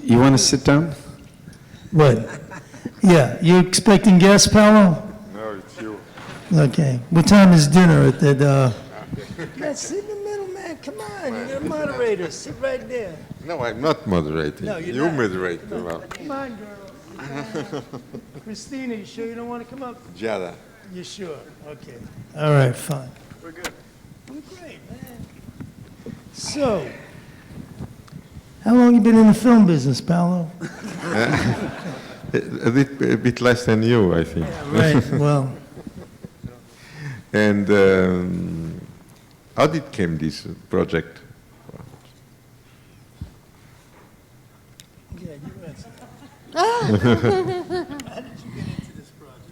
You want to sit down? What? Yeah, you expecting guests, Paolo? No, it's you. Okay. What time is dinner at that, Yeah, sit in the middle, man. Come on, you're the moderator. Sit right there. No, I'm not moderating. No, you're you not. moderate. No, Well, come on, girl. Christina, you sure you don't want to come up? Giada. You sure? Okay. All right, fine. We're good. We're great, man. So, how long you been in the film business, Paolo? A bit less than you, I think. Yeah, right, well. And how did came this project? Yeah, you answer that. How did you get into this project?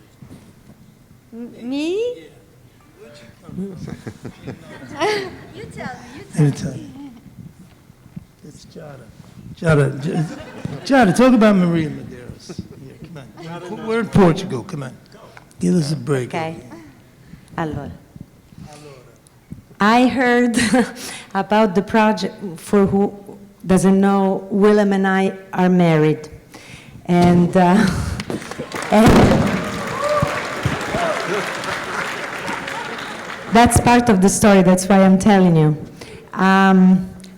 Me? Yeah. Where'd you come from? You tell me. Let me tell you. It's Giada. Giada, talk about Maria Medeiros. Here, come on. We're in Portugal. Come on. Give us a break. Okay. Allora. I heard about the project, for who doesn't know, Willem and I are married. And that's part of the story, that's why I'm telling you.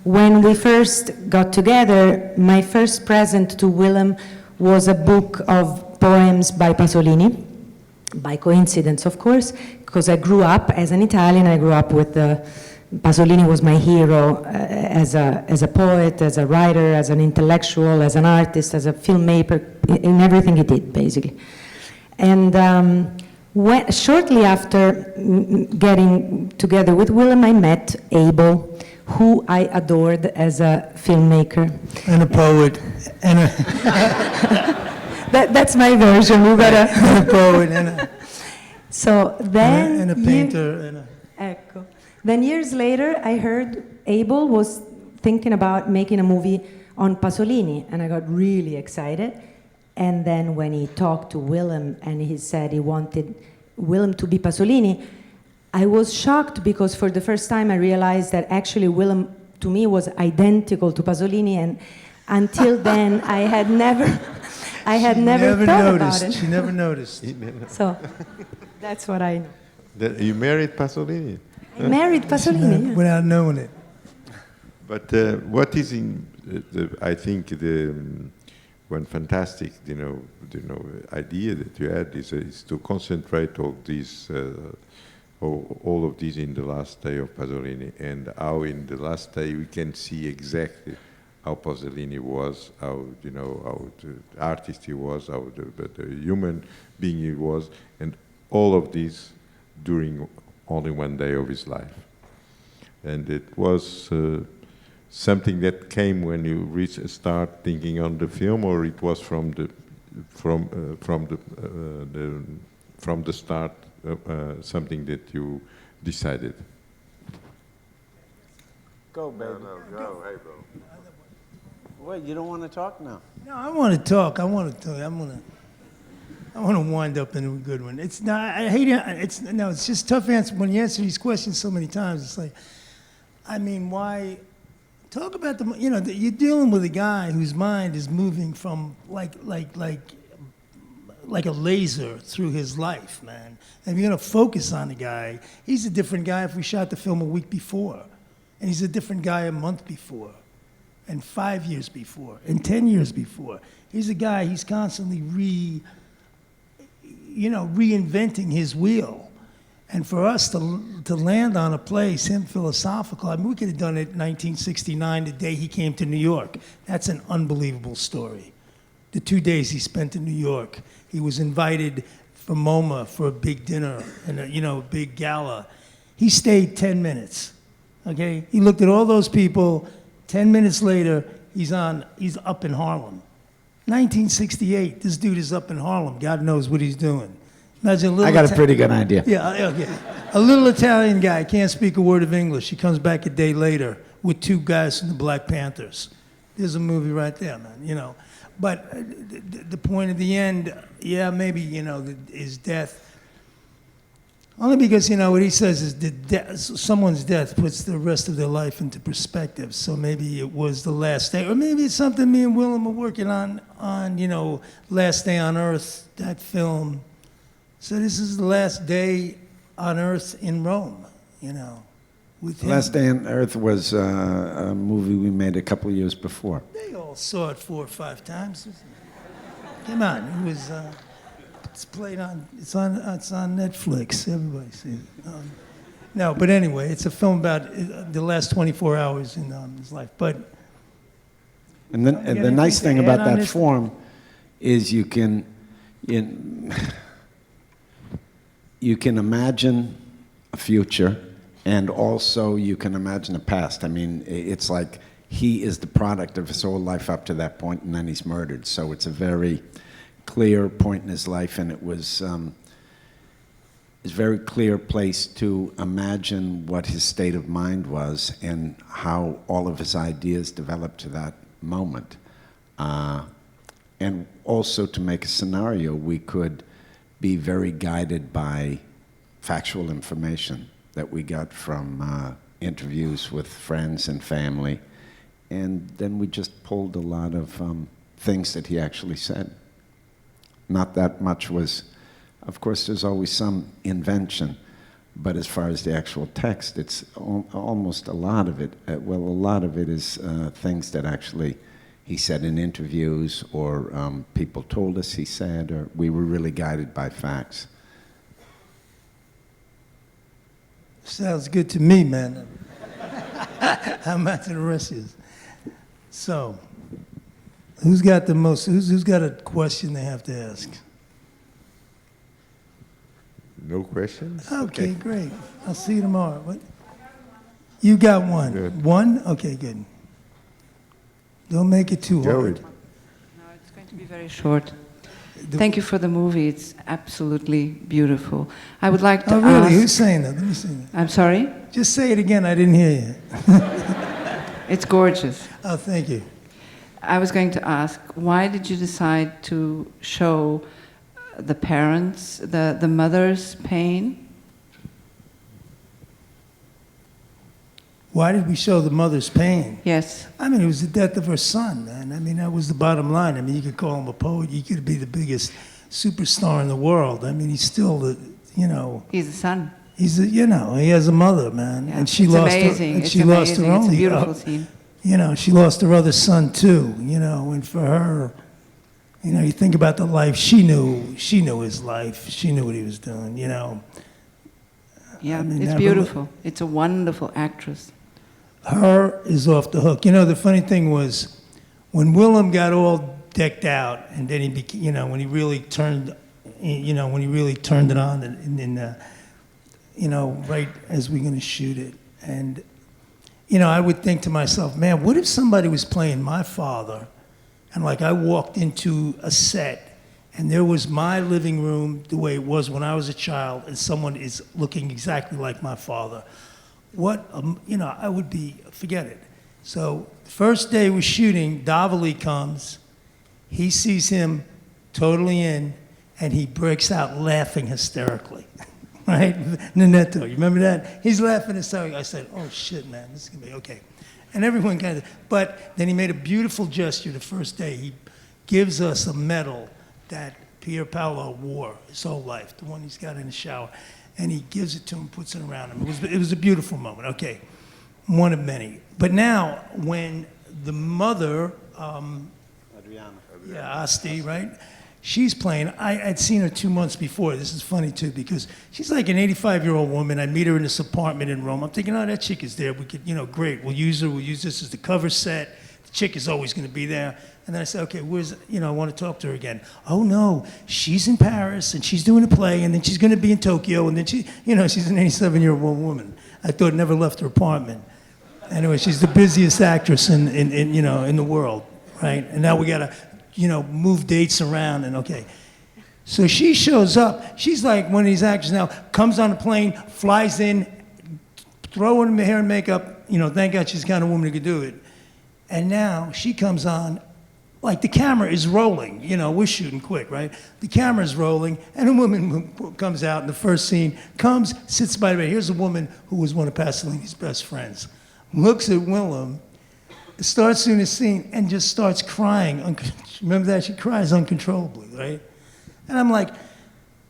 When we first got together, my first present to Willem was a book of poems by Pasolini, by coincidence, of course, because I grew up as an Italian. I grew up with Pasolini was my hero as a poet, as a writer, as an intellectual, as an artist, as a filmmaker, in everything he did, basically. And shortly after getting together with Willem, I met Abel, who I adored as a filmmaker. And a poet. And a that's my version. We gotta. And a poet. So then. And a painter. Ecco. Then years later, I heard Abel was thinking about making a movie on Pasolini, and I got really excited. And then when he talked to Willem and he said he wanted Willem to be Pasolini, I was shocked because for the first time I realized that actually Willem to me was identical to Pasolini, and until then I had never thought about it. She never noticed. So that's what I know. You married Pasolini? I married Pasolini. Yeah. Without knowing it. But what is I think the one fantastic, idea that you had is to concentrate all these, all of these in the last day of Pasolini, and how in the last day we can see exactly how Pasolini was, how how the artist he was, how the human being he was, and all of this during only one day of his life. And it was something that came when you start thinking on the film, or it was from the start something that you decided. Go, baby. No, go, Abel. Wait, you don't want to talk now? No, I want to talk. I want to talk. I want to wind up in a good one. It's not. I hate it. It's just tough answer when you answer these questions so many times. It's like, I mean, why? Talk about you're dealing with a guy whose mind is moving from like a laser through his life, man. And you're gonna focus on the guy. He's a different guy if we shot the film a week before, and he's a different guy a month before, and 5 years before, and 10 years before. He's a guy. He's constantly reinventing his wheel. And for us to land on a place, him philosophical, I mean, we could have done it in 1969, the day he came to New York. That's an unbelievable story. The 2 days he spent in New York, he was invited from MoMA for a big dinner and a big gala. He stayed 10 minutes, okay? He looked at all those people. 10 minutes later, he's up in Harlem. 1968, this dude is up in Harlem. God knows what he's doing. Imagine I got a pretty good idea. Yeah, okay. A little Italian guy, can't speak a word of English. He comes back a day later with 2 guys from the Black Panthers. There's a movie right there, man, But the point at the end, yeah, maybe, his death. Only because, you know, what he says is someone's death puts the rest of their life into perspective. So maybe it was the last day, or maybe it's something me and Willem are working on, you know, Last Day on Earth, that film. So this is the last day on Earth in Rome, you know, with him. Last Day on Earth was a movie we made a couple of years before. They all saw it 4 or 5 times. Come on, it was. It's played on. It's on Netflix. Everybody sees it. No, but anyway, it's a film about the last 24 hours in his life. But And then You got the nice anything thing to about add on that this? form is you can imagine a future, and also you can imagine a past. I mean, it's like he is the product of his whole life up to that point, and then he's murdered. So it's a very clear point in his life, and it was a very clear place to imagine what his state of mind was and how all of his ideas developed to that moment. And also to make a scenario, we could be very guided by factual information that we got from interviews with friends and family. And then we just pulled a lot of things that he actually said. Not that much was, of course, there's always some invention, but as far as the actual text, it's almost a lot of it. Well, a lot of it is things that actually he said in interviews, or people told us he said, or we were really guided by facts. sounds good to me, man. How about to the rest of you? So, who's got the most? Who's got a question they have to ask? No questions? Okay, great. I'll see you tomorrow. What? You got one. Good. One? Okay, good. Don't make it too Joey. hard. No, it's going to be very short. Thank you for the movie. It's absolutely beautiful. I would like to Oh, really? ask... Who's saying that? Let me see that. I'm sorry? Just say it again. I didn't hear you. It's gorgeous. Oh, thank you. I was going to ask, why did you decide to show the parents, the mother's pain? Why did we show the mother's pain? Yes. I mean, it was the death of her son, man. I mean, that was the bottom line. I mean, you could call him a poet. You could be the biggest superstar in the world. I mean, he's still the, you know, He's a son. he's a, you know, he has a mother, man. Yeah. And she It's lost amazing. her, and It's she lost her amazing. It's a only, beautiful scene. you know, she lost her other son too, you know, and for her, you know, you think about the life she knew his life. She knew what he was doing, you know. Yeah, I mean, it's never- beautiful. It's a wonderful actress. Her is off the hook. You know, the funny thing was, when Willem got all decked out, and then he became, you know, when he really turned, you know, when he really turned it on, and you know, right as we're gonna shoot it, and you know, I would think to myself, man, what if somebody was playing my father, and like I walked into a set, and there was my living room the way it was when I was a child, and someone is looking exactly like my father. What, you know, I would be, forget it. So, first day we're shooting, Davali comes, he sees him totally in, and he breaks out laughing hysterically, right? Nanetto, you remember that? He's laughing hysterically. I said, oh shit, man, this is gonna be okay. And everyone kind of, but then he made a beautiful gesture the first day. He gives us a medal that Pier Paolo wore his whole life, the one he's got in the shower. And he gives it to him, puts it around him. It was a beautiful moment, okay. One of many. But now, when the mother, Adriana. yeah, Asti, right? She's playing. I'd seen her 2 months before. This is funny, too, because she's like an 85-year-old woman. I meet her in this apartment in Rome. I'm thinking, oh, that chick is there. We could, you know, great. We'll use her. We'll use this as the cover set. The chick is always going to be there. And then I said, okay, where's, you know, I want to talk to her again. Oh, no, she's in Paris, and she's doing a play, and then she's going to be in Tokyo, and then she, you know, she's an 87-year-old woman. I thought never left her apartment. Anyway, she's the busiest actress in you know, in the world, right? And now we got to, you know, move dates around, and okay. So she shows up. She's like one of these actors now, comes on a plane, flies in, throw in her hair and makeup. You know, thank God she's the kind of woman who could do it. And now she comes on like the camera is rolling, you know, we're shooting quick, right? The camera's rolling, and a woman comes out in the first scene, comes, sits by the bed. Here's a woman who was one of Pasolini's best friends, looks at Willem, starts doing the scene, and just starts crying. Remember that? She cries uncontrollably, right? And I'm like,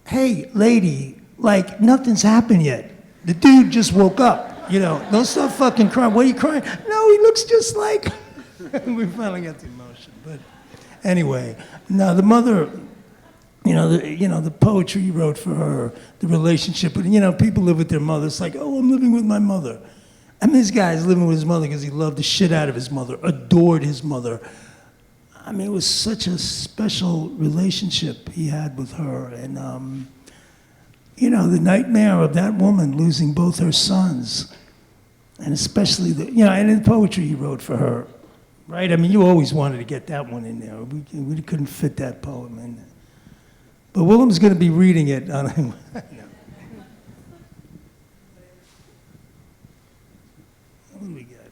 hey, lady, like, nothing's happened yet. The dude just woke up, you know. Don't start fucking crying. What are you crying? No, he looks just like... We finally got the emotion, but anyway, no, the mother, the poetry he wrote for her, the relationship, but people live with their mother. It's like, oh, I'm living with my mother. And this guy's living with his mother because he loved the shit out of his mother, adored his mother. I mean, it was such a special relationship he had with her, and the nightmare of that woman losing both her sons, and especially and the poetry he wrote for her. Right? I mean, you always wanted to get that one in there. We couldn't fit that poem in there. But Willem's going to be reading it on... What do we got?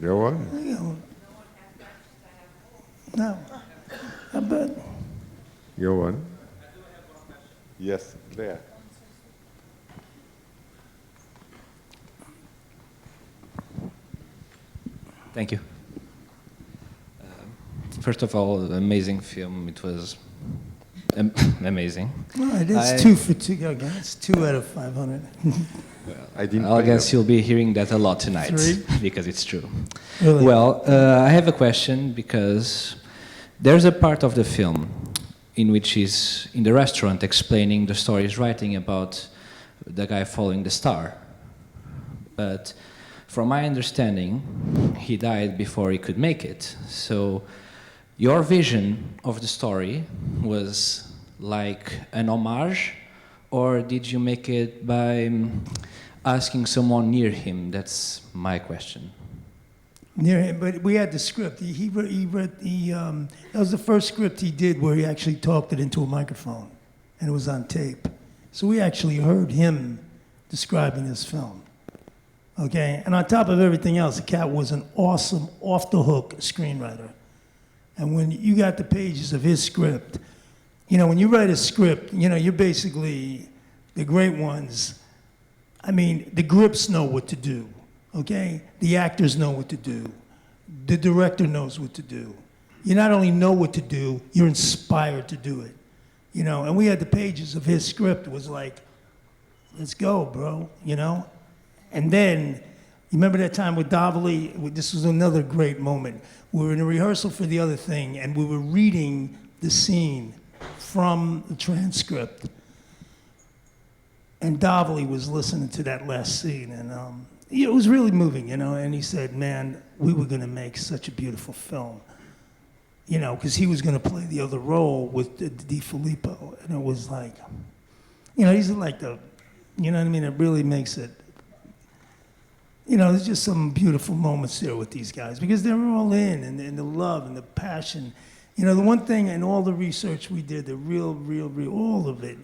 Go on. No. How about... Go on. Yes, there. Thank you. First of all, amazing film. It was amazing. Well, it is 2 for 2 again. It's 2 out of 500. I guess you'll be hearing that a lot tonight 3? because it's true. Really? Well, I have a question because there's a part of the film in which he's in the restaurant explaining the story he's writing about the guy following the star. But from my understanding, he died before he could make it. So your vision of the story was like an homage, or did you make it by asking someone near him? That's my question. Near him, but we had the script. That was the first script he did where he actually talked it into a microphone, and it was on tape. So we actually heard him describing this film. Okay, and on top of everything else, the cat was an awesome, off-the-hook screenwriter. And when you got the pages of his script, when you write a script, you're basically the great ones. I mean, the grips know what to do, okay? The actors know what to do. The director knows what to do. You not only know what to do, you're inspired to do it, And we had the pages of his script. It was like, let's go, bro, And then, you remember that time with Davoli? This was another great moment. We were in a rehearsal for the other thing, and we were reading the scene from the transcript. And Davoli was listening to that last scene, and it was really moving, And he said, man, we were going to make such a beautiful film, because he was going to play the other role with Di Filippo. And it was like, these are like the, it really makes it. There's just some beautiful moments there with these guys because they're all in, and the love and the passion. The one thing in all the research we did, the real, all of it,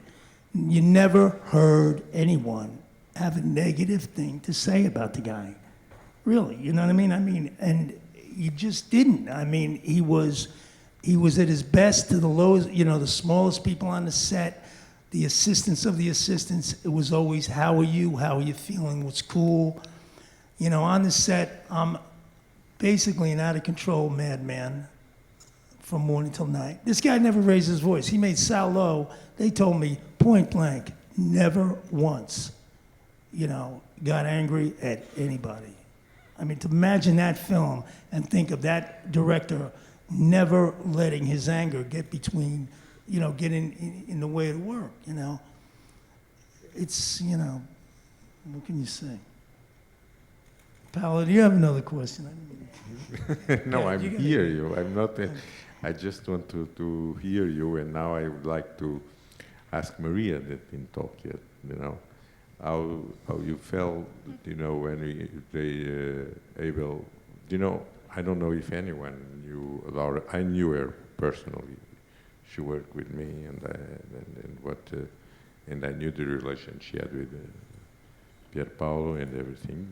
you never heard anyone have a negative thing to say about the guy. Really, you know what I mean? And you just didn't. He was at his best to the lowest, the smallest people on the set, the assistants of the assistants. It was always, how are you? How are you feeling? What's cool? On the set, I'm basically an out-of-control madman from morning till night. This guy never raised his voice. He made Sal Low. They told me, point blank, never once, got angry at anybody. To imagine that film and think of that director never letting his anger get between, get in the way of the work, It's, what can you say? Paolo, do you have another question? No, Yeah, I'm you gotta hear hear. you. I'm not. I just want to hear you, and now I would like to ask Maria that didn't talk yet. How you felt, when Abel. I don't know if anyone knew Laura. I knew her personally. She worked with me, and I knew the relation she had with Pierpaolo and everything,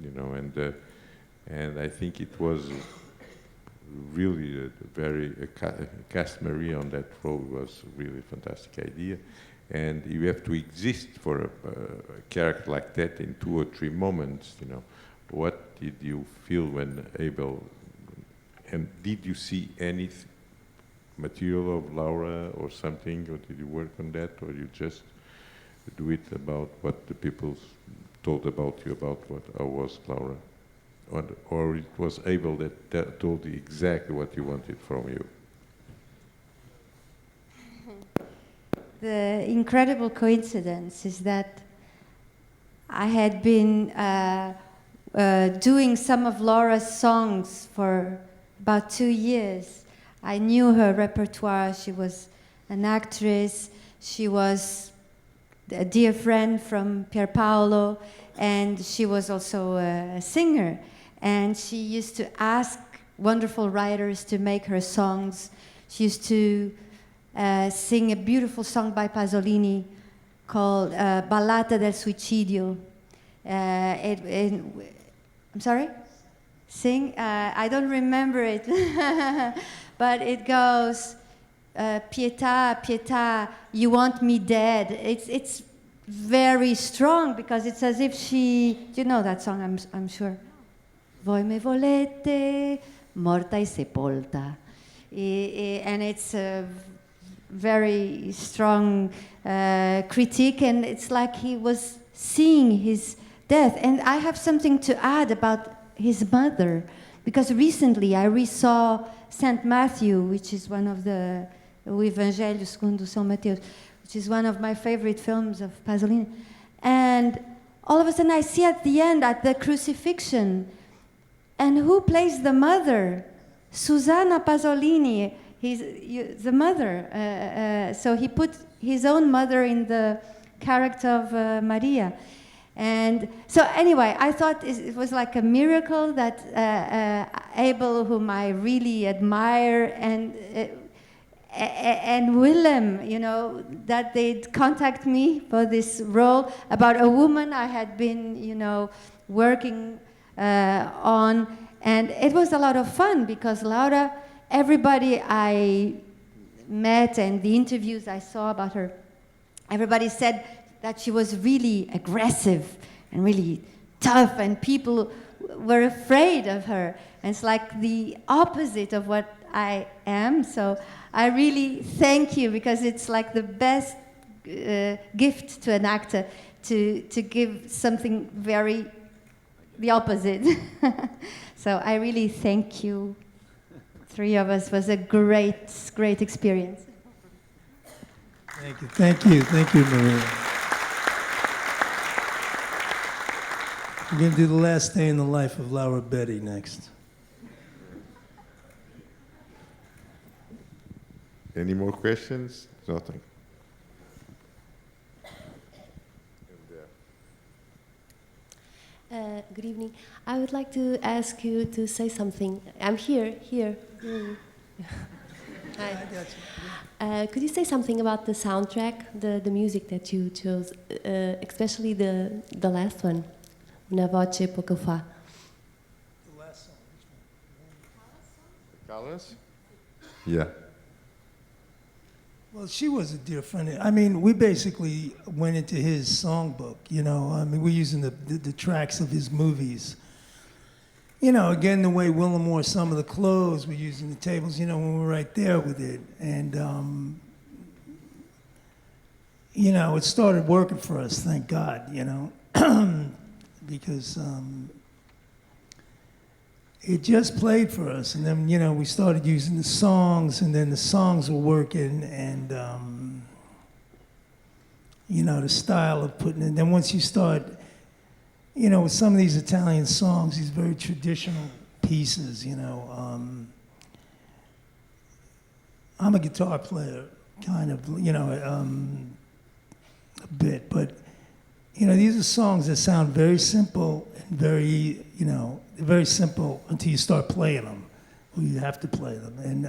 And I think it was really cast Marie on that role was really a fantastic idea. And you have to exist for a character like that in 2 or 3 moments, you know. What did you feel when Abel, and did you see any material of Laura or something, or did you work on that, or you just do it about what the people told about you about how was Laura? Or it was Abel that told you exactly what you wanted from you? The incredible coincidence is that I had been doing some of Laura's songs for about 2 years. I knew her repertoire. She was an actress. She was a dear friend from Pier Paolo, and she was also a singer. And she used to ask wonderful writers to make her songs. She used to sing a beautiful song by Pasolini called Ballata del Suicidio. I'm sorry? Sing? I don't remember it. But it goes, Pietà, Pietà, you want me dead. It's very strong because it's as if she, you know that song, I'm sure. Voi me volete, morta e sepolta. And it's a very strong critique, and it's like he was seeing his death. And I have something to add about his mother, because recently I resaw Saint Matthew, which is one of the O Evangelho segundo São Mateus, which is one of my favorite films of Pasolini. And all of a sudden I see at the end, at the crucifixion, and who plays the mother? Susanna Pasolini, the mother. So he put his own mother in the character of Maria. And so anyway, I thought it was like a miracle that Abel, whom I really admire, and Willem, you know, that they'd contact me for this role about a woman I had been, you know, working on. And it was a lot of fun because Laura, everybody I met and the interviews I saw about her, everybody said that she was really aggressive and really tough, and people were afraid of her. And it's like the opposite of what I am. So I really thank you, because it's like the best gift to an actor to give something very the opposite. So I really thank you. 3 of us was a great experience. Thank you, Maria. We're going to do the last day in the life of Laura Betty next. Any more questions? Nothing. Good evening. I would like to ask you to say something. I'm here. Hi. Could you say something about the soundtrack, the music that you chose, especially the last one, Una voce poco fa? The last song, which one? Carlos? Yeah. Well, she was a dear friend. I mean, we basically went into his songbook, you know. I mean, we're using the tracks of his movies. You know, again, the way Willem wore some of the clothes, we're using the tables, you know, when we're right there with it. And, you know, it started working for us, thank God, you know, because it just played for us. And then, you know, we started using the songs, and then the songs were working, and, you know, the style of putting it. Then once you start, you know, with some of these Italian songs, these very traditional pieces, you know. I'm a guitar player, kind of, you know, a bit, but, you know, these are songs that sound very simple and very, you know, very simple until you start playing them, or you have to play them. And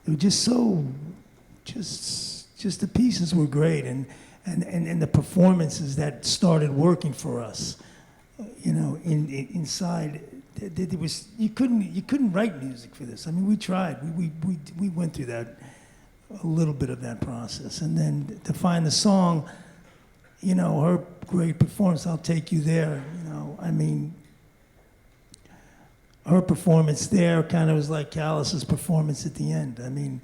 they were just so, just the pieces were great, and the performances that started working for us, you know, inside there was you couldn't write music for this. I mean, we tried. We went through that, a little bit of that process, and then to find the song, you know, her great performance, "I'll Take You There." You know, I mean, her performance there kind of was like Callus's performance at the end. I mean,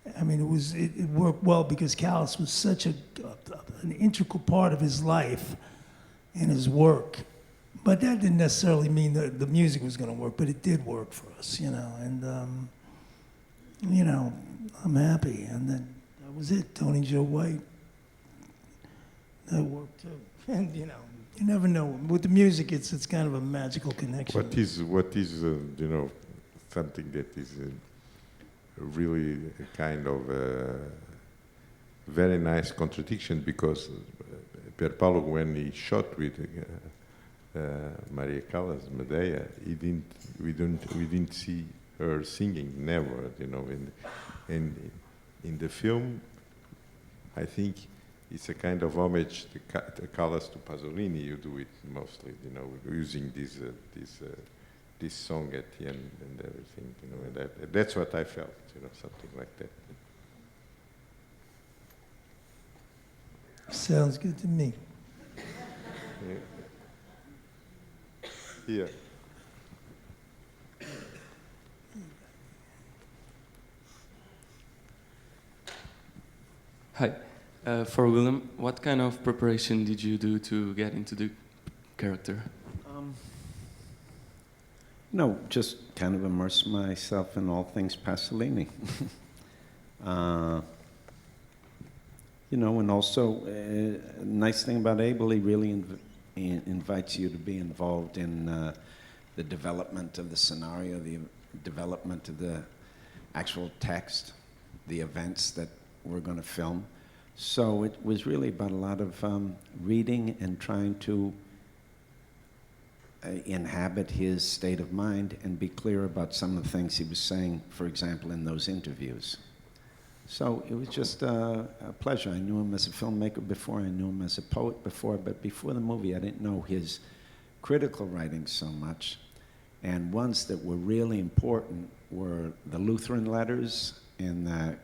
it worked well because Callus was such an integral part of his life and his work. But that didn't necessarily mean that the music was going to work, but it did work for us, you know. And, you know, I'm happy. And then that was it, Tony Joe White. That worked too. And, you know, you never know. With the music, it's kind of a magical connection. What is you know, something that is really a kind of very nice contradiction, because Pier Paolo, when he shot with Maria Callas, Medea, we didn't see her singing, never, you know. In the film, I think it's a kind of homage to Callas to Pasolini. You do it mostly, you know, using this song at the end and everything, you know. And that's what I felt, you know, something like that. Sounds good to me. Yeah. Here. Hi. For Willem, what kind of preparation did you do to get into the character? No, just kind of immerse myself in all things Pasolini. You know, and also, nice thing about Abel, he really invites you to be involved in the development of the scenario, the development of the actual text, the events that we're going to film. So it was really about a lot of reading and trying to inhabit his state of mind and be clear about some of the things he was saying, for example, in those interviews. So it was just a pleasure. I knew him as a filmmaker before, I knew him as a poet before, but before the movie I didn't know his critical writing so much. And ones that were really important were the Lutheran letters and the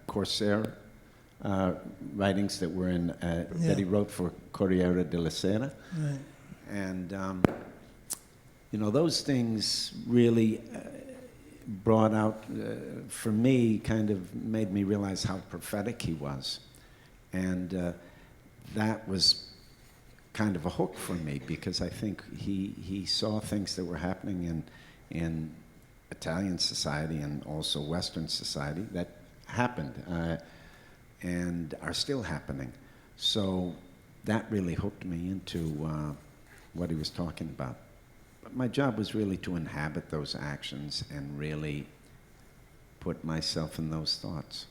Corsair writings that were in that he wrote for Corriere della Sera. Right. And you know, those things really brought out, for me, kind of made me realize how prophetic he was. And that was kind of a hook for me, because I think he saw things that were happening in Italian society and also Western society that happened and are still happening. So that really hooked me into what he was talking about. But my job was really to inhabit those actions and really put myself in those thoughts.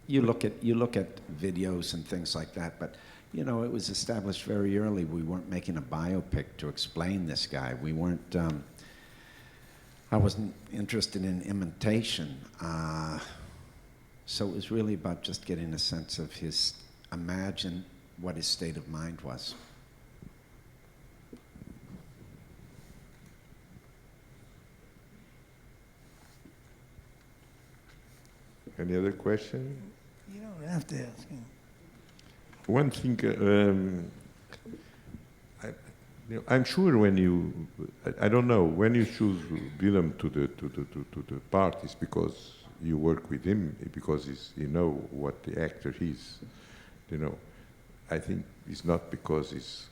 You look at videos and things like that, but you know, it was established very early. We weren't making a biopic to explain this guy. We weren't. I wasn't interested in imitation. So it was really about just getting a sense of imagine what his state of mind was. Any other question? You don't have to ask him. One thing, I'm sure when I don't know, when you choose Willem to the part, it's because you work with him, because you know what the actor is. You know, I think it's not because he's,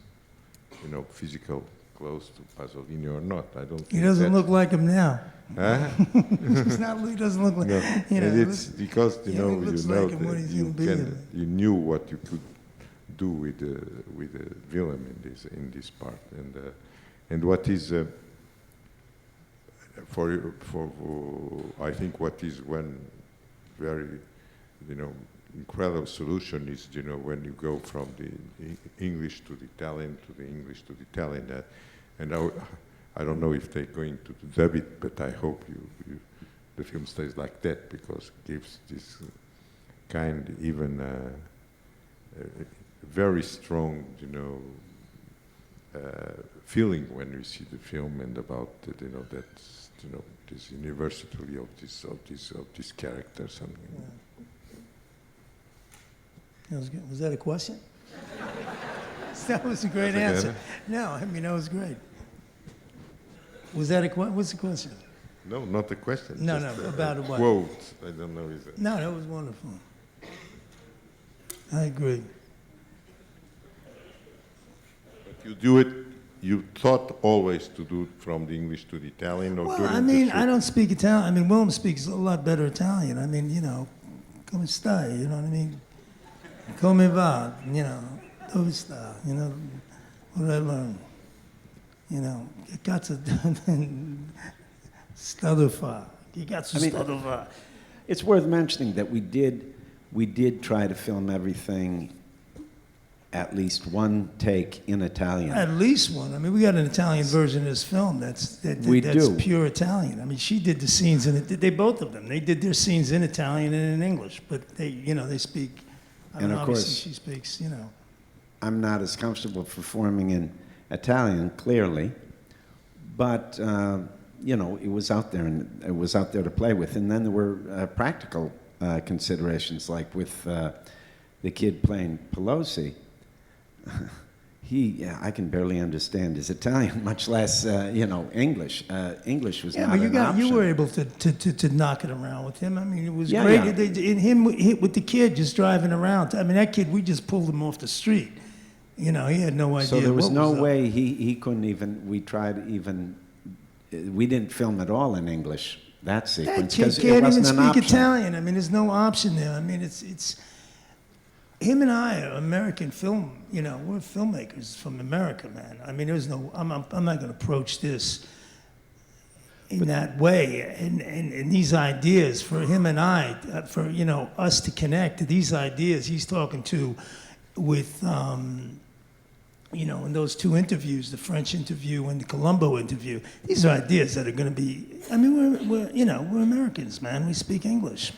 you know, physical close to Pasolini or not. I don't. He doesn't look like him now. Huh? He doesn't look like. No. You know, and it's because you know you knew what you could do with the villain in this part, and what is for I think what is one very, you know, incredible solution is, you know, when you go from the English to the Italian to the English to the Italian, and I don't know if they're going to dub it, but I hope the film stays like that, because it gives this kind, even very strong, you know, feeling when we see the film, and about you know that you know this universality of these characters. And, That was good. Was that a question? That was a great That's answer. again? No, I mean, that was great. Was that a question? What's the question? no, not a question. No, just no, a about what? quote. I don't know. Is it? No, that was wonderful. I agree. You do it. You thought always to do it from the English to the Italian, or Well, during I the mean, shoot? I don't speak Italian. I mean, Willem speaks a lot better Italian. I mean, you know, come stai, you know what I mean? Come va, you know, dove sta, you know, what did I learn? You know, che cazzo stato fa? Che cazzo I mean, stato fa? It's worth mentioning that we did try to film everything at least one take in Italian. At least one. I mean, we got an Italian version of this film that's pure Italian. I mean, she did the scenes in it. They both of them. They did their scenes in Italian and in English, but they, you know, they speak. I mean, And of obviously course, she speaks. You know. I'm not as comfortable performing in Italian, clearly, but you know, it was out there, and it was out there to play with. And then there were practical considerations, like with the kid playing Pelosi. I can barely understand his Italian, much less, you know, English. English was Yeah, not but an option. you were able to knock it around with him. I mean, it was Yeah, great. yeah. In him with the kid just driving around. I mean, that kid, we just pulled him off the street. You know, he had no idea. So there was what no up. way he couldn't even. We tried even. We didn't film at all in English, that That sequence, kid because it can't even wasn't an speak option. Italian. I mean, there's no option there. I mean, it's him and I are American film. You know, we're filmmakers from America, man. I mean, there's no. I'm not going to approach this in that way. And these ideas for him and I, for you know us to connect, these ideas he's talking to, with. You know, in those two interviews, the French interview and the Colombo interview, these are ideas that are going to be. I mean, we're we're Americans, man. We speak English.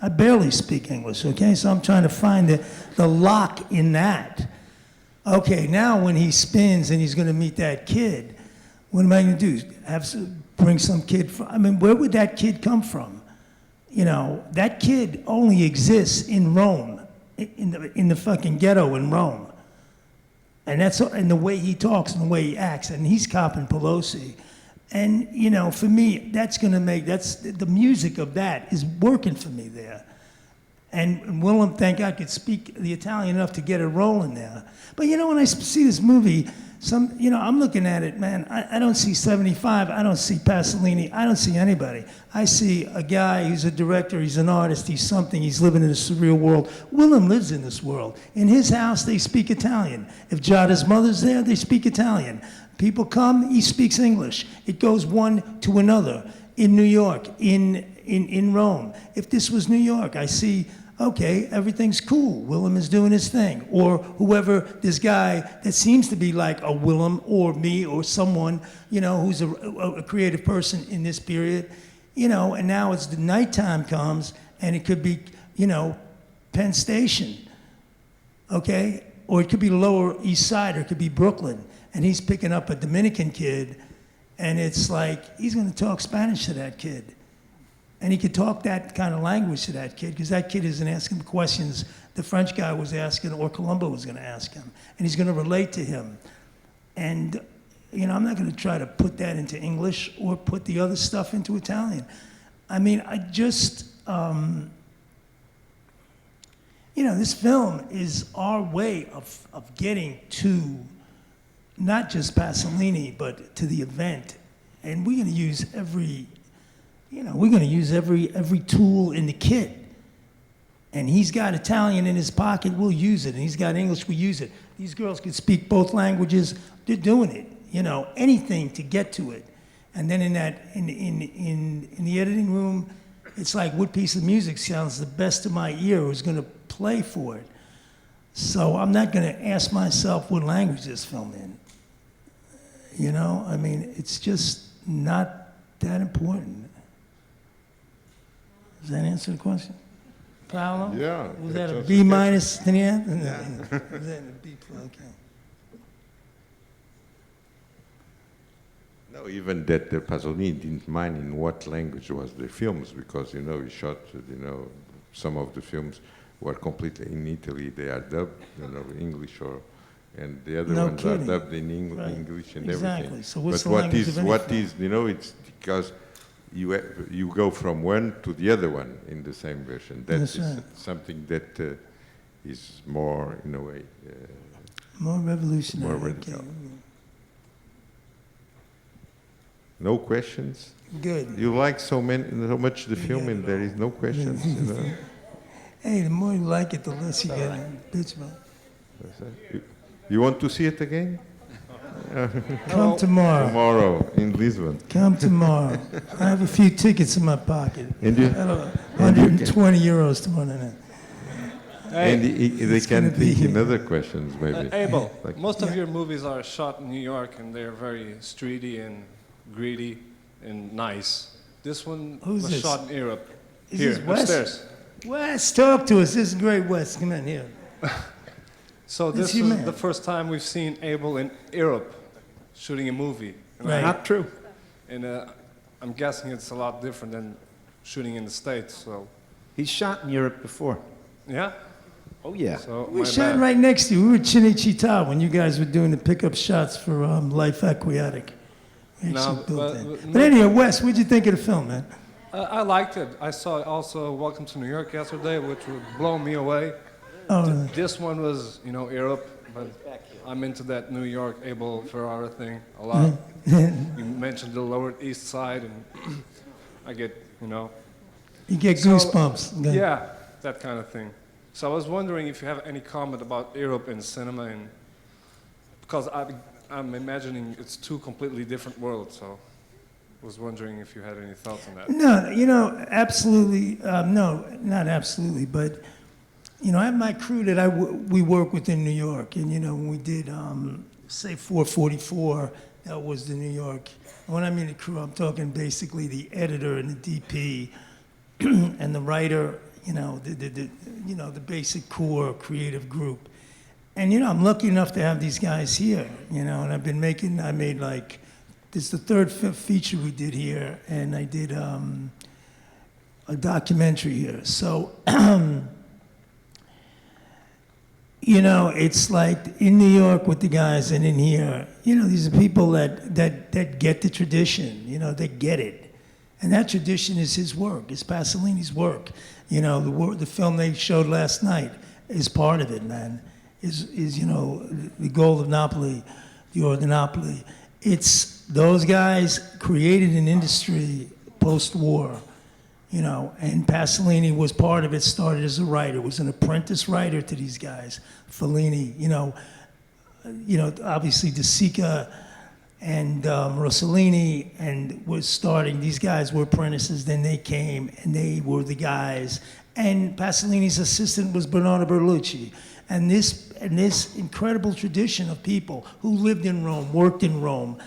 I barely speak English, okay? So I'm trying to find the lock in that. Okay, now when he spins and he's going to meet that kid, what am I going to do? Bring some kid from? I mean, where would that kid come from? You know, that kid only exists in Rome, in the fucking ghetto in Rome. And that's and the way he talks and the way he acts, and he's copping Pelosi. And, you know, for me, that's going to make, that's, the music of that is working for me there. And Willem, thank God, could speak the Italian enough to get it rolling there. But, you know, when I see this movie, you know, I'm looking at it, man, I don't see 75, I don't see Pasolini, I don't see anybody. I see a guy who's a director, he's an artist, he's something, he's living in a surreal world. Willem lives in this world. In his house, they speak Italian. If Giada's mother's there, they speak Italian. People come, he speaks English. It goes one to another. In New York, in Rome. If this was New York, I see, okay, everything's cool. Willem is doing his thing. Or whoever, this guy that seems to be like a Willem or me or someone, you know, who's a creative person in this period, you know, and now it's the nighttime comes and it could be, you know, Penn Station, okay? Or it could be Lower East Side, or it could be Brooklyn. And he's picking up a Dominican kid, and it's like, he's gonna talk Spanish to that kid. And he could talk that kind of language to that kid, because that kid isn't asking the questions the French guy was asking or Colombo was going to ask him. And he's going to relate to him. And, you know, I'm not going to try to put that into English or put the other stuff into Italian. I mean, I just, you know, this film is our way of getting to not just Pasolini, but to the event. And we're going to use every tool in the kit. And he's got Italian in his pocket, we'll use it. And he's got English, we use it. These girls can speak both languages, they're doing it. You know, anything to get to it. And then in the editing room, it's like, what piece of music sounds the best to my ear, who's gonna play for it? So I'm not gonna ask myself what language this film in. You know, I mean, it's just not that important. Does that answer the question? Paolo? Yeah. Was that a B minus in the end? Yeah. Was that a B plus? Okay. No, even that Pasolini didn't mind in what language was the films, because, you know, he shot, you know, some of the films were completely in Italy. They are dubbed, you know, English, or, and the other No ones kidding. are dubbed in Right. English and Exactly. everything. So what's but the what language is of any what film? is, you know, it's because you go from one to the other one in the same version. That That's is right. something that is more, in a way, More revolutionary. More okay. radical. no questions. Good. You like so much the film, and there is no questions. You know? Hey, the more you like it, the less you get bitch about. You want to see it again? Come tomorrow. Tomorrow in Lisbon. Come tomorrow. I have a few tickets in my pocket. And you- I have 120 euros tomorrow night. And they It's can gonna be think in here. other questions, maybe. Abel, Like- most of your movies are shot in New York, and they're very streety and greedy and nice. This one Who's was this? shot in Europe. Is Here, this Wes? upstairs. Wes, talk to us. This is great, Wes. Come in here. So This this you is man. the first time we've seen Abel in Europe shooting a movie. And Right. Not true. And I'm guessing it's a lot different than shooting in the States. So, He's shot in Europe before. yeah. Oh, yeah. So We my shot bad. right next to you. We were Cinecittà when you guys were doing the pickup shots for Life Aquatic. We No, actually built but- that. but- But anyway, Wes, what'd you think of the film, man? I liked it. I saw also Welcome to New York yesterday, which would blow me away. Oh, really? This one was, you know, Europe, but I'm into that New York Abel Ferrara thing a lot. You mentioned the Lower East Side, and I get, you know, You get So, goosebumps. Okay. yeah, that kind of thing. So I was wondering if you have any comment about Europe in cinema, and because I'm imagining it's two completely different worlds. So I was wondering if you had any thoughts on that. No, you know, absolutely. No, not absolutely, but you know, I have my crew that we work with in New York, and you know, when we did say 444, that was the New York. When I mean the crew, I'm talking basically the editor and the DP and the writer. You know, the basic core creative group. And you know, I'm lucky enough to have these guys here. You know, and I made like. This is the third feature we did here, and I did a documentary here. So, you know, it's like in New York with the guys, and in here, you know, these are people that get the tradition. You know, they get it, and that tradition is his work. It's Pasolini's work. You know, the film they showed last night is part of it, man. Is you know, the Gold of Napoli, the Order Napoli. It's those guys created an industry post-war, you know, and Pasolini was part of it, started as a writer, was an apprentice writer to these guys. Fellini, you know, obviously De Sica and Rossellini, and was starting, these guys were apprentices, then they came, and they were the guys. And Pasolini's assistant was Bernardo Bertolucci. And this incredible tradition of people who lived in Rome, worked in Rome,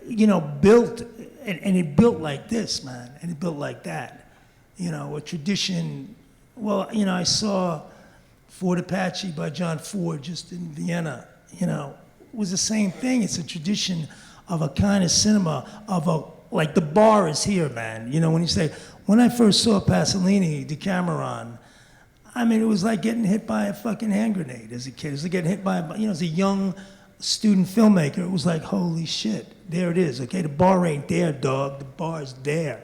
you know, built, and it built like this, man, and it built like that. You know, a tradition. Well, you know, I saw Fort Apache by John Ford just in Vienna. You know, it was the same thing. It's a tradition of a kind of cinema, like the bar is here, man. You know, when I first saw Pasolini, Decameron, I mean, it was like getting hit by a fucking hand grenade as a kid. It was like getting hit by, you know, as a young student filmmaker, it was like, holy shit, there it is, okay? The bar ain't there, dog. The bar's there.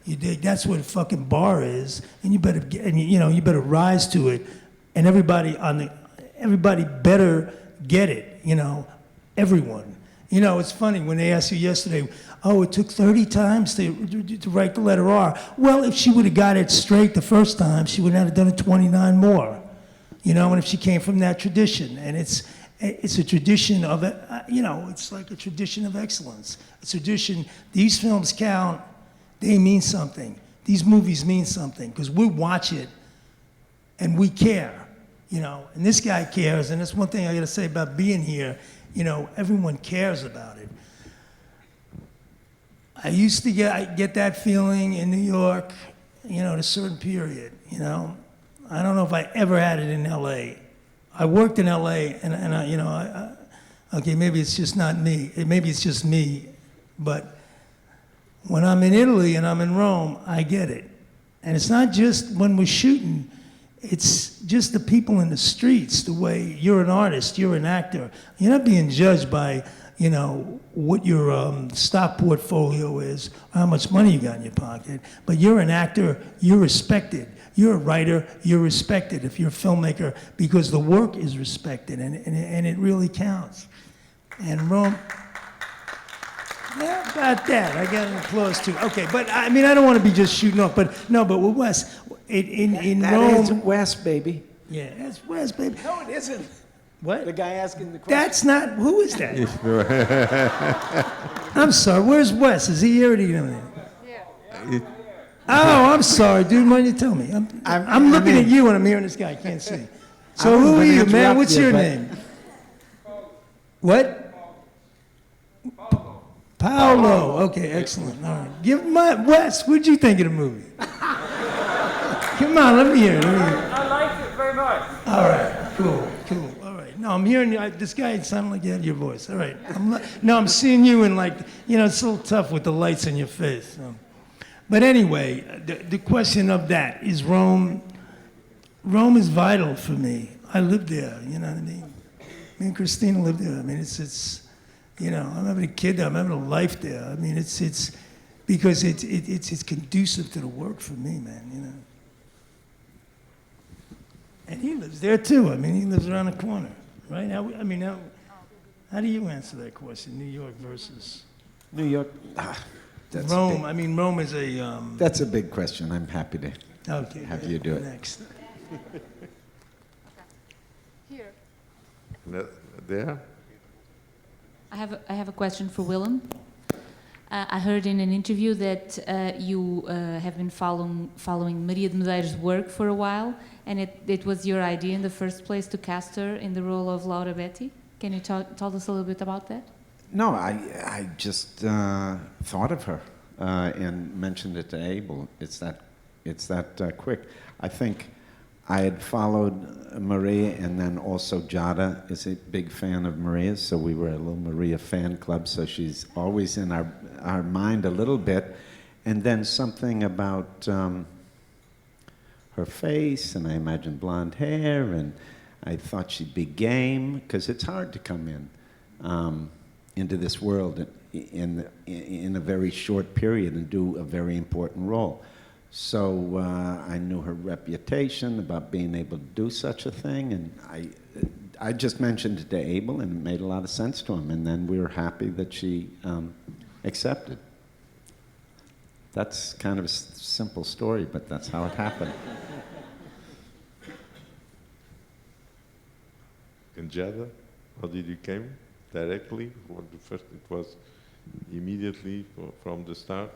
You dig? That's what a fucking bar is, and you better you better rise to it, and everybody better get it, you know, everyone. You know, it's funny when they asked you yesterday, oh, it took 30 times to write the letter R. Well, if she would have got it straight the first time, she would have done it 29 more. You know, and if she came from that tradition, and it's a tradition of, you know, it's like a tradition of excellence. A tradition, these films count, they mean something. These movies mean something, because we watch it, and we care, you know. And this guy cares, and that's one thing I gotta say about being here, you know, everyone cares about it. I used to get that feeling in New York, you know, at a certain period, you know. I don't know if I ever had it in LA. I worked in LA, and I, you know, Okay, maybe it's just not me. Maybe it's just me, but when I'm in Italy and I'm in Rome, I get it. And it's not just when we're shooting, it's just the people in the streets, the way you're an artist, you're an actor. You're not being judged by, you know, what your stock portfolio is, how much money you got in your pocket, but you're an actor, you're respected. You're a writer, you're respected if you're a filmmaker, because the work is respected, and it really counts. And Rome, yeah, about that. I got an applause too. Okay, but I mean, I don't want to be just shooting off, but no, but with Wes, in That Rome. is Wes, baby. Yeah, that's Wes, baby. No, it isn't. What? The guy asking the question. That's not, who is that? I'm sorry, where's Wes? Is he here or do you know that? Oh, I'm sorry, dude. Why didn't you tell me? I'm looking at you and I'm hearing this guy. I can't see. So who are you, man? What's your name? What? Paolo. Okay, excellent. All right. Give my Wes. What'd you think of the movie? Come on, let me hear it. I liked it very much. All right, cool. All right. No, I'm hearing you. This guy sounded like you had your voice. All right. I'm seeing you in like, you know, it's a little tough with the lights in your face. So. But anyway, the question of that is Rome. Rome is vital for me. I lived there, you know what I mean? Me and Christina lived there. I mean, it's you know, I'm having a kid there. I'm having a life there. I mean, it's because it's conducive to the work for me, man, you know. And he lives there too. I mean, he lives around the corner, right? How do you answer that question, New York versus New York. That's Rome? I mean, Rome is a... That's a big question. I'm happy to have you do it. Next. Here. There? I have a question for Willem. I heard in an interview that you have been following Maria de Medeiros' work for a while, and it was your idea in the first place to cast her in the role of Laura Betti. Can you tell us a little bit about that? No, I just thought of her and mentioned it to Abel. It's that quick. I think I had followed Maria, and then also Giada is a big fan of Maria's, so we were a little Maria fan club, so she's always in our mind a little bit. And then something about her face, and I imagined blonde hair, and I thought she'd be game, because it's hard to come into this world in a very short period and do a very important role. So I knew her reputation about being able to do such a thing, and I just mentioned it to Abel, and it made a lot of sense to him, and then we were happy that she accepted. That's kind of a simple story, but that's how it happened. And Giada, how did you came? Directly? First it was immediately from the start?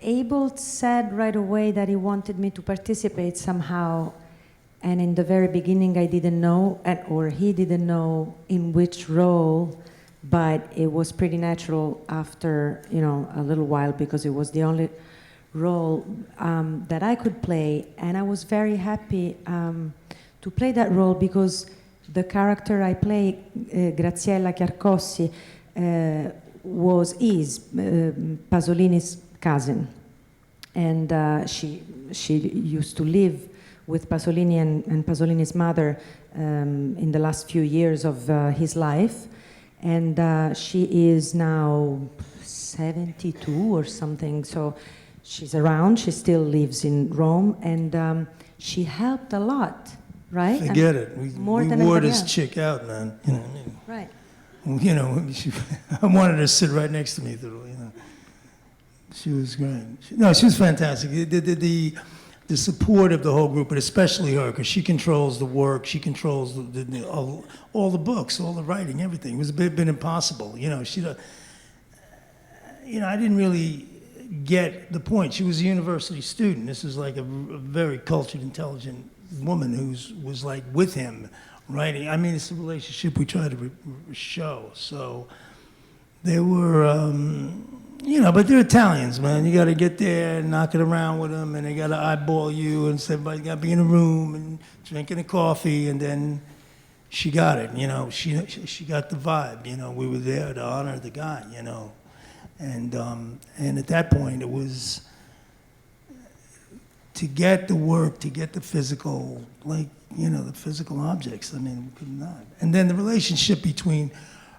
Abel said right away that he wanted me to participate somehow, and in the very beginning I didn't know, or he didn't know in which role, but it was pretty natural after, you know, a little while, because it was the only role that I could play, and I was very happy to play that role, because the character I play, Graziella Chiarcossi, is Pasolini's cousin, and she used to live with Pasolini and Pasolini's mother in the last few years of his life, and she is now 72 or something, so she's around. She still lives in Rome, and she helped a lot, right? Forget it. We wore this chick out, man. You know what I mean? Right. You know, I wanted her to sit right next to me, you know. She was great. She was fantastic. The support of the whole group, but especially her, because she controls the work, she controls all the books, all the writing, everything. It was been impossible. You know, I didn't really get the point. She was a university student. This is like a very cultured, intelligent woman who was like with him writing. I mean, it's a relationship we try to show. So there were, you know, but they're Italians, man. You got to get there and knock it around with them, and they got to eyeball you, and everybody got to be in a room and drinking a coffee, and then she got it, you know. She got the vibe, you know. We were there to honor the guy, you know, and at that point it was to get the work, to get the physical, like, you know, the physical objects. I mean, we could not. And then the relationship between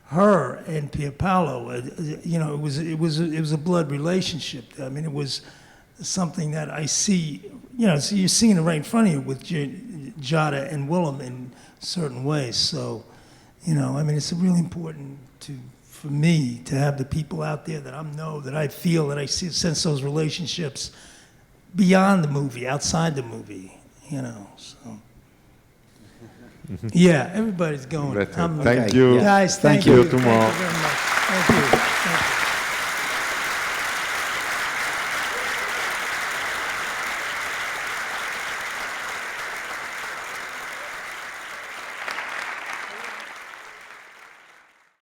her and Pierpaolo, you know, it was a blood relationship. I mean, it was something that I see, you know, so you're seeing it right in front of you with Giada and Willem in certain ways. So, you know, I mean, it's really important for me to have the people out there that I know, that I feel, that I sense those relationships beyond the movie, outside the movie, you know, so. Yeah, everybody's going. Thank you. Guys, thank you. Tomorrow. Thank you very much. Thank you.